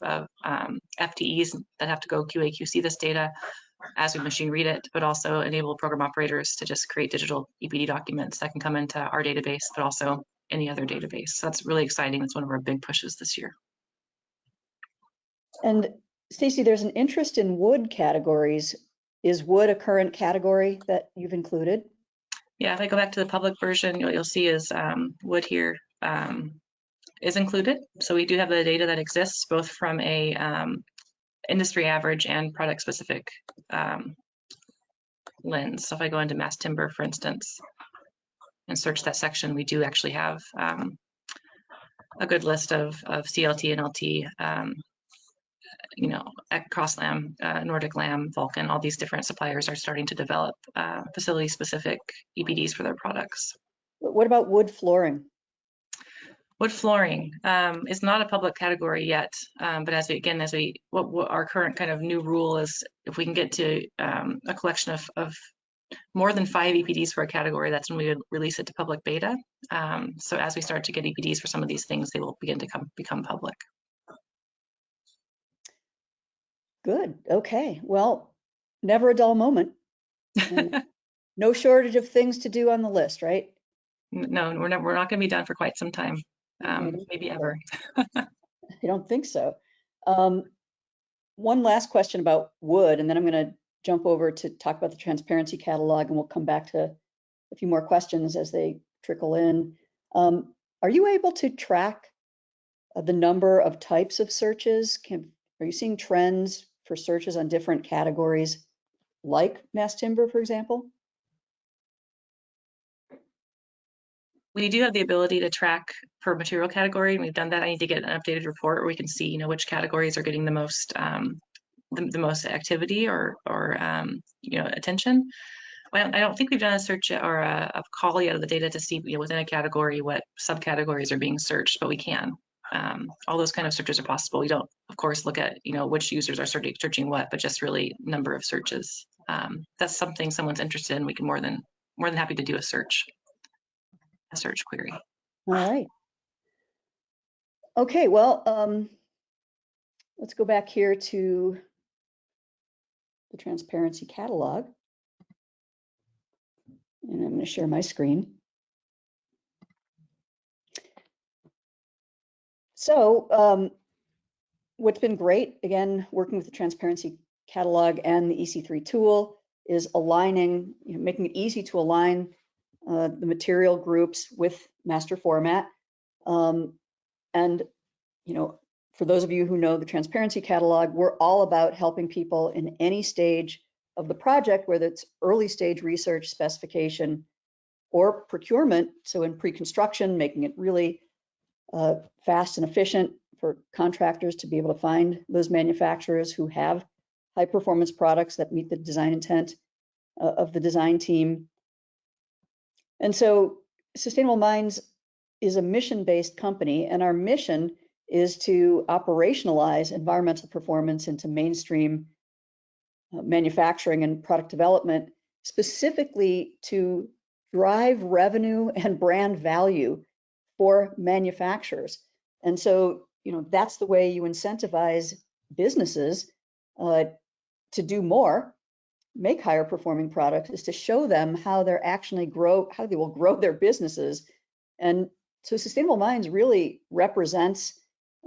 FTEs that have to go QA QC this data as we machine read it, but also enable program operators to just create digital EPD documents that can come into our database, but also any other database. So that's really exciting. That's one of our big pushes this year. And Stacy, there's an interest in wood categories. Is wood a current category that you've included? Yeah, if I go back to the public version, what you'll see is wood here is included. So we do have the data that exists both from a industry average and product specific lens. So if I go into mass timber, for instance, and search that section, we do actually have a good list of CLT and LT, Crosslam, Nordic Lam, Vulcan, all these different suppliers are starting to develop facility-specific EPDs for their products. What about wood flooring? Wood flooring is not a public category yet, but what our current kind of new rule is, if we can get to a collection of more than 5 EPDs for a category, that's when we would release it to public beta. So as we start to get EPDs for some of these things, they will begin to become public. Good. Okay. Well, never a dull moment. No shortage of things to do on the list, right? No, we're not going to be done for quite some time. Maybe ever. I don't think so. One last question about wood, and then I'm going to jump over to talk about the transparency catalog, and we'll come back to a few more questions as they trickle in. Are you able to track the number of types of searches? Are you seeing trends for searches on different categories, like mass timber, for example? We do have the ability to track per material category, and we've done that. I need to get an updated report where we can see, which categories are getting the most the most activity or attention. I don't think we've done a search or a call yet of the data to see within a category what subcategories are being searched, but we can. All those kind of searches are possible. We don't, of course, look at which users are searching what, but just really number of searches. That's something someone's interested in. We can more than happy to do a search query. All right. Okay, well, let's go back here to the transparency catalog. And I'm going to share my screen. So what's been great, again, working with the transparency catalog and the EC3 tool, is aligning, making it easy to align the material groups with master format. And for those of you who know the transparency catalog, we're all about helping people in any stage of the project, whether it's early stage research, specification, or procurement. So in pre-construction, making it really fast and efficient for contractors to be able to find those manufacturers who have high performance products that meet the design intent of the design team. And so Sustainable Minds is a mission-based company, and our mission is to operationalize environmental performance into mainstream manufacturing and product development, specifically to drive revenue and brand value for manufacturers. And so, that's the way you incentivize businesses to do more, make higher performing products, is to show them how they're actually how they will grow their businesses. And so Sustainable Minds really represents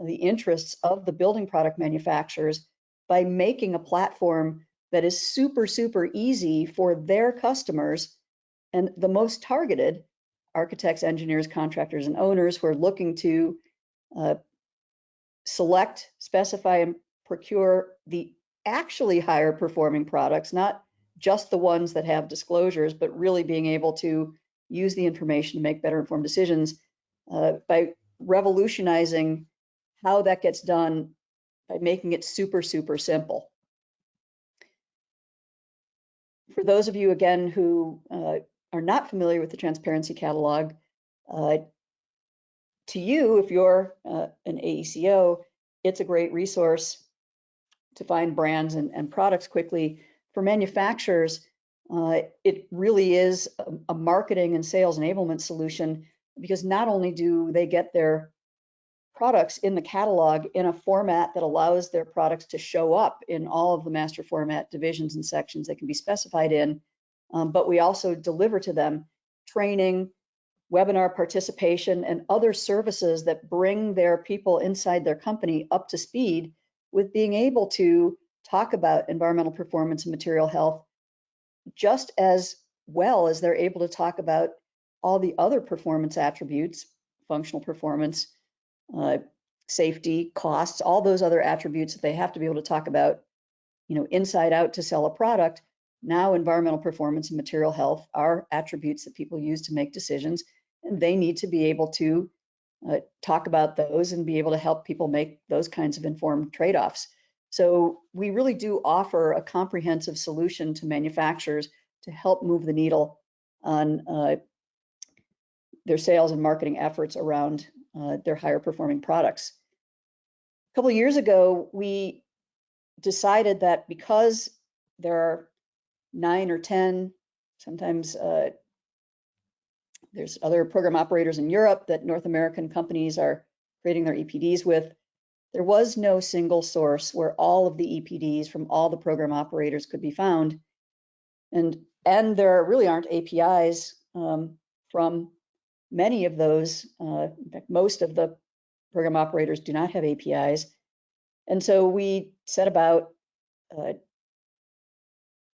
the interests of the building product manufacturers by making a platform that is super, super easy for their customers and the most targeted architects, engineers, contractors, and owners who are looking to select, specify, and procure the actually higher performing products, not just the ones that have disclosures, but really being able to use the information to make better informed decisions by revolutionizing how that gets done by making it super, super simple. For those of you, again, who are not familiar with the Transparency Catalog, to you, if you're an AECO, it's a great resource to find brands and products quickly. For manufacturers, it really is a marketing and sales enablement solution, because not only do they get their products in the catalog in a format that allows their products to show up in all of the master format divisions and sections that can be specified in, but we also deliver to them training, webinar participation, and other services that bring their people inside their company up to speed with being able to talk about environmental performance and material health just as well as they're able to talk about all the other performance attributes, functional performance, safety, costs, all those other attributes that they have to be able to talk about, inside out to sell a product. Now, environmental performance and material health are attributes that people use to make decisions, and they need to be able to talk about those and be able to help people make those kinds of informed trade-offs. So we really do offer a comprehensive solution to manufacturers to help move the needle on their sales and marketing efforts around their higher performing products. A couple of years ago, we decided that because there are 9 or 10, sometimes there's other program operators in Europe that North American companies are creating their EPDs with, there was no single source where all of the EPDs from all the program operators could be found. And there really aren't APIs from many of those. In fact, most of the program operators do not have APIs. And so we set about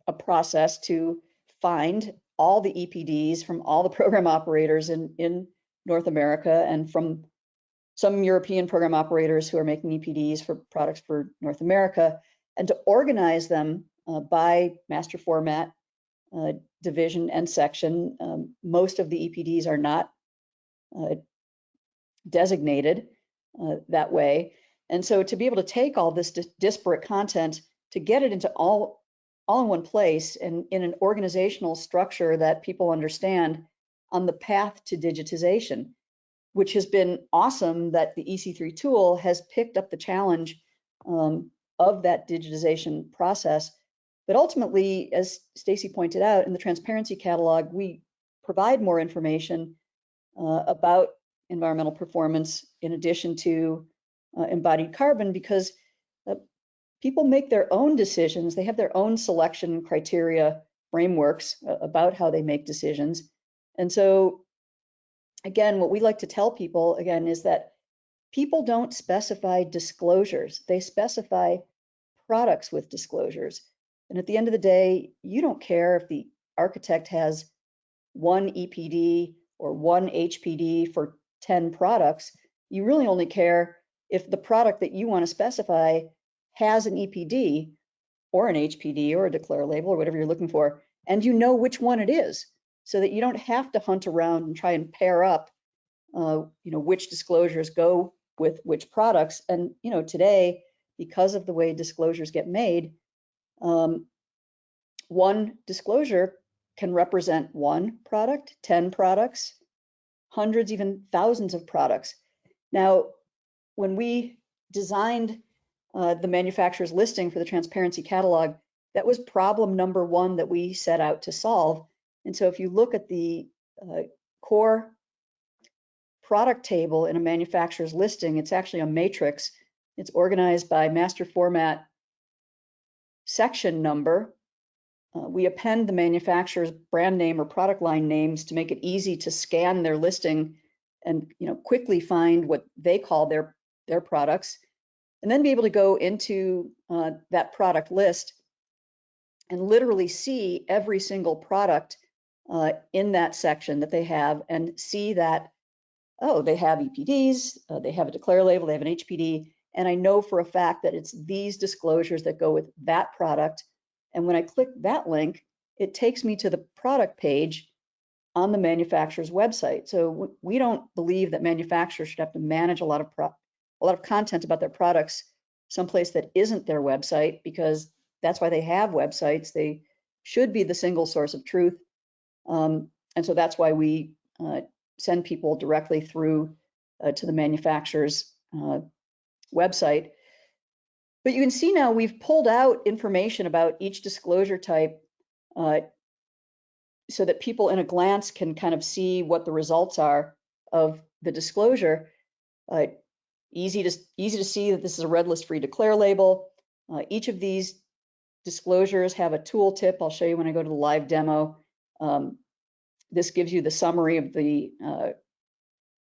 a process to find all the EPDs from all the program operators in North America and from some European program operators who are making EPDs for products for North America, and to organize them by master format, division, and section. Most of the EPDs are not designated that way. And so to be able to take all this disparate content, to get it into all in one place and in an organizational structure that people understand on the path to digitization, which has been awesome that the EC3 tool has picked up the challenge of that digitization process. But ultimately, as Stacy pointed out, in the Transparency Catalog, we provide more information about environmental performance in addition to embodied carbon, because people make their own decisions. They have their own selection criteria frameworks about how they make decisions. And so, again, what we like to tell people, again, is that people don't specify disclosures. They specify products with disclosures. And at the end of the day, you don't care if the architect has one EPD or one HPD for 10 products. You really only care if the product that you want to specify has an EPD or an HPD or a declare label or whatever you're looking for, and you know which one it is, so that you don't have to hunt around and try and pair up which disclosures go with which products. And today, because of the way disclosures get made, one disclosure can represent one product, 10 products, hundreds, even thousands of products. Now, when we designed the manufacturer's listing for the Transparency Catalog, that was problem number one that we set out to solve. And so if you look at the core product table in a manufacturer's listing, it's actually a matrix. It's organized by master format section number. We append the manufacturer's brand name or product line names to make it easy to scan their listing and quickly find what they call their products, and then be able to go into that product list and literally see every single product in that section that they have, and see that, oh, they have EPDs, they have a declare label, they have an HPD, and I know for a fact that it's these disclosures that go with that product. And when I click that link, it takes me to the product page on the manufacturer's website. So we don't believe that manufacturers should have to manage a lot of content about their products someplace that isn't their website, because that's why they have websites. They should be the single source of truth. And so that's why we send people directly through to the manufacturer's website. But you can see now we've pulled out information about each disclosure type so that people in a glance can kind of see what the results are of the disclosure. Easy to see that this is a red list free declare label. Each of these disclosures have a tooltip. I'll show you when I go to the live demo. This gives you the summary of the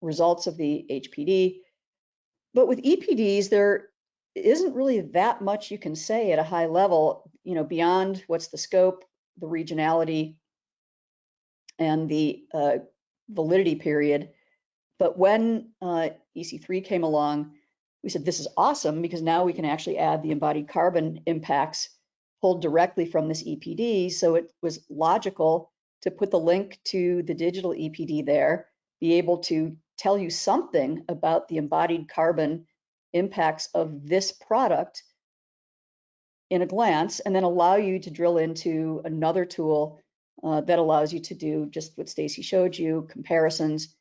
results of the HPD. But with EPDs, there isn't really that much you can say at a high level, beyond what's the scope, the regionality, and the validity period. But when EC3 came along, we said this is awesome, because now we can actually add the embodied carbon impacts pulled directly from this EPD. So it was logical to put the link to the digital EPD there, be able to tell you something about the embodied carbon impacts of this product in a glance, and then allow you to drill into another tool that allows you to do just what Stacy showed you, comparisons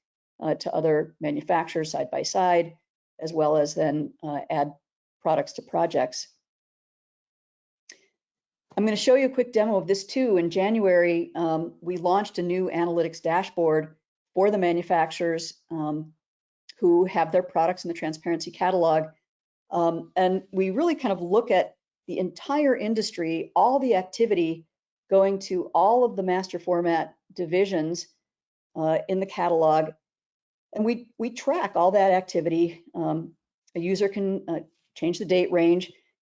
to other manufacturers side by side, as well as then add products to projects. I'm going to show you a quick demo of this too. In January, we launched a new analytics dashboard for the manufacturers who have their products in the transparency catalog. And we really kind of look at the entire industry, all the activity going to all of the master format divisions in the catalog. And we track all that activity. A user can change the date range.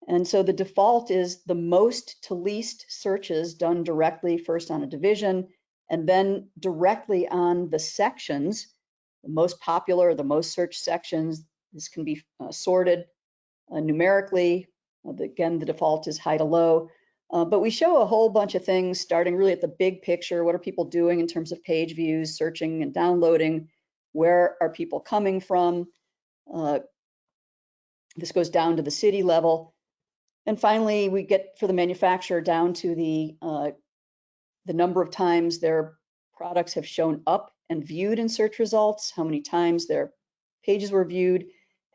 And so the default is the most to least searches done directly first on a division, and then directly on the sections, the most popular, the most searched sections. This can be sorted numerically. Again, the default is high to low. But we show a whole bunch of things starting really at the big picture. What are people doing in terms of page views, searching and downloading? Where are people coming from? This goes down to the city level. And finally, we get for the manufacturer down to the number of times their products have shown up and viewed in search results, how many times their pages were viewed,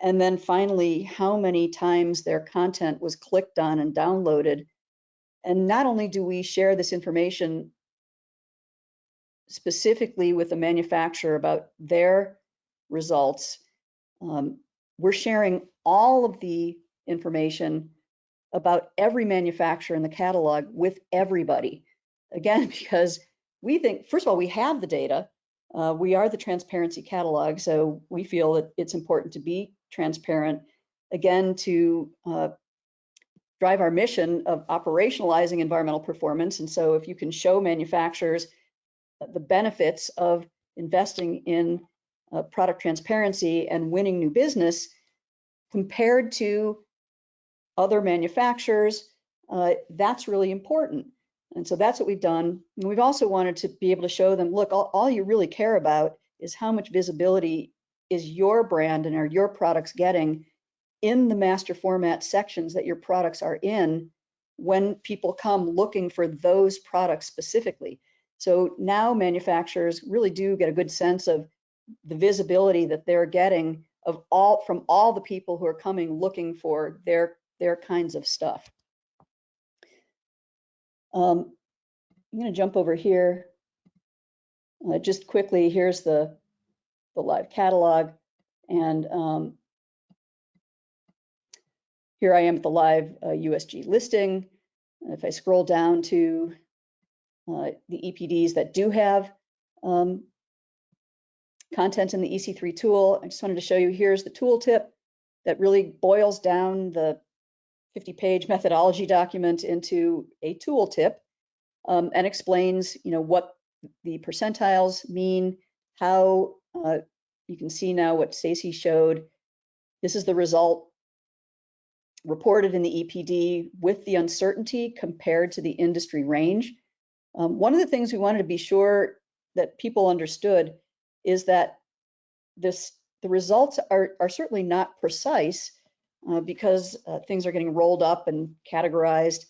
and then finally, how many times their content was clicked on and downloaded. And not only do we share this information specifically with the manufacturer about their results, we're sharing all of the information about every manufacturer in the catalog with everybody. Again, because we think, first of all, we have the data. We are the transparency catalog, so we feel that it's important to be transparent, again, to drive our mission of operationalizing environmental performance. And so if you can show manufacturers the benefits of investing in product transparency and winning new business compared to other manufacturers, that's really important. And so that's what we've done. And we've also wanted to be able to show them, look, all you really care about is how much visibility is your brand and are your products getting in the master format sections that your products are in when people come looking for those products specifically. So now manufacturers really do get a good sense of the visibility that they're getting from all the people who are coming looking for their kinds of stuff. I'm going to jump over here. Just quickly, here's the live catalog. And here I am at the live USG listing. If I scroll down to the EPDs that do have content in the EC3 tool, I just wanted to show you, here's the tooltip that really boils down the 50-page methodology document into a tooltip and explains, what the percentiles mean, how you can see now what Stacy showed. This is the result reported in the EPD with the uncertainty compared to the industry range. One of the things we wanted to be sure that people understood is that the results are certainly not precise because things are getting rolled up and categorized.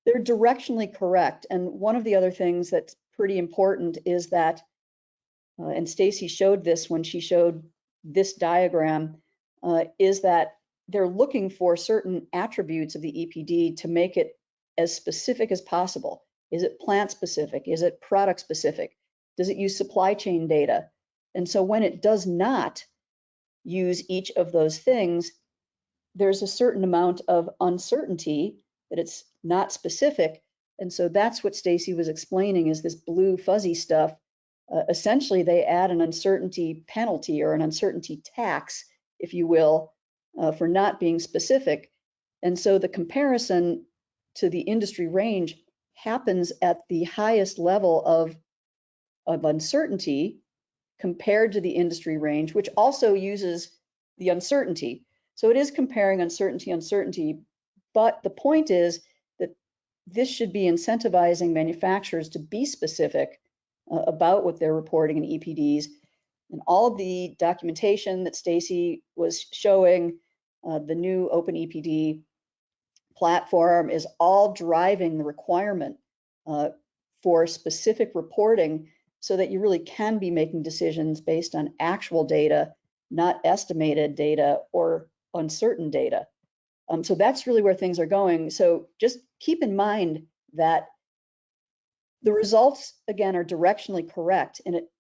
They're directionally correct. And one of the other things that's pretty important is that, and Stacy showed this when she showed this diagram, is that they're looking for certain attributes of the EPD to make it as specific as possible. Is it plant specific? Is it product specific? Does it use supply chain data? And so when it does not use each of those things, there's a certain amount of uncertainty that it's not specific. And so that's what Stacy was explaining is this blue fuzzy stuff. Essentially, they add an uncertainty penalty or an uncertainty tax, if you will, for not being specific. And so the comparison to the industry range happens at the highest level of uncertainty compared to the industry range, which also uses the uncertainty. So it is comparing uncertainty, but the point is that this should be incentivizing manufacturers to be specific about what they're reporting in EPDs. And all of the documentation that Stacy was showing, the new Open EPD platform is all driving the requirement for specific reporting so that you really can be making decisions based on actual data, not estimated data or uncertain data. So that's really where things are going. So just keep in mind that the results, again, are directionally correct, and it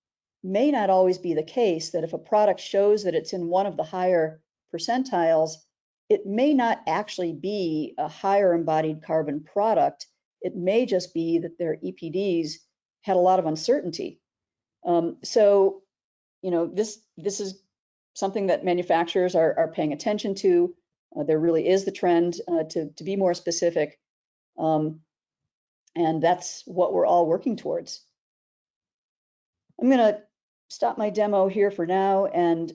may not always be the case that if a product shows that it's in one of the higher percentiles, it may not actually be a higher embodied carbon product. It may just be that their EPDs had a lot of uncertainty. So, you know, this is something that manufacturers are paying attention to. There really is the trend to be more specific. And that's what we're all working towards. I'm going to stop my demo here for now. And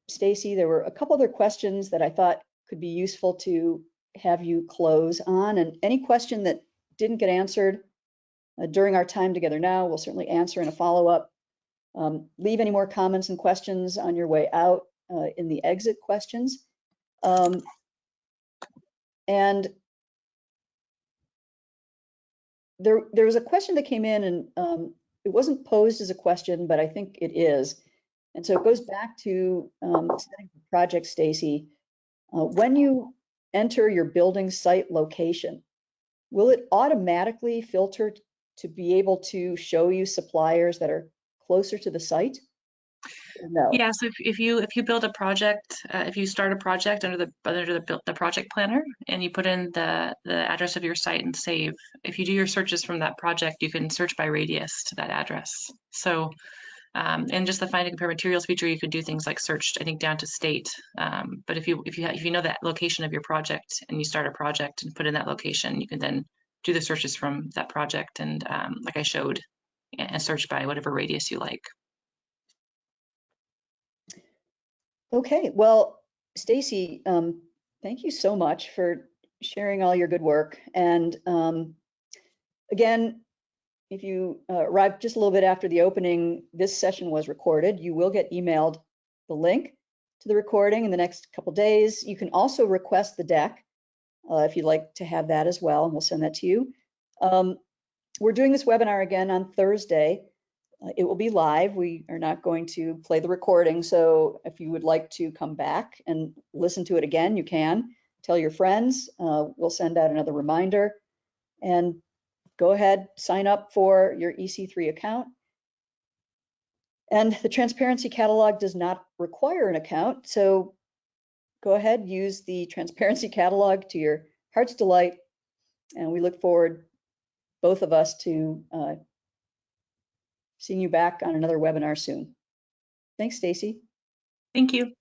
Stacy, there were a couple other questions that I thought could be useful to have you close on. And any question that didn't get answered during our time together now, we'll certainly answer in a follow-up. Leave any more comments and questions on your way out in the exit questions. And there was a question that came in, and it wasn't posed as a question, but I think it is. And so it goes back to setting the project, Stacy. When you enter your building site location, will it automatically filter to be able to show you suppliers that are closer to the site? No. Yeah, so if you build a project, if you start a project under the project planner and you put in the address of your site and save, if you do your searches from that project, you can search by radius to that address. So and just the find and compare materials feature, you could do things like search, I think, down to state. But if you know that location of your project and you start a project and put in that location, you can then do the searches from that project and like I showed, and search by whatever radius you like. Okay, well, Stacy, thank you so much for sharing all your good work. And again, if you arrived just a little bit after the opening, this session was recorded. You will get emailed the link to the recording in the next couple days. You can also request the deck if you'd like to have that as well, and we'll send that to you. We're doing this webinar again on Thursday. It will be live. We are not going to play the recording. So if you would like to come back and listen to it again, you can. Tell your friends. We'll send out another reminder. And go ahead, sign up for your EC3 account. And the transparency catalog does not require an account. So go ahead, use the transparency catalog to your heart's delight. And we look forward, both of us, to seeing you back on another webinar soon. Thanks, Stacy. Thank you.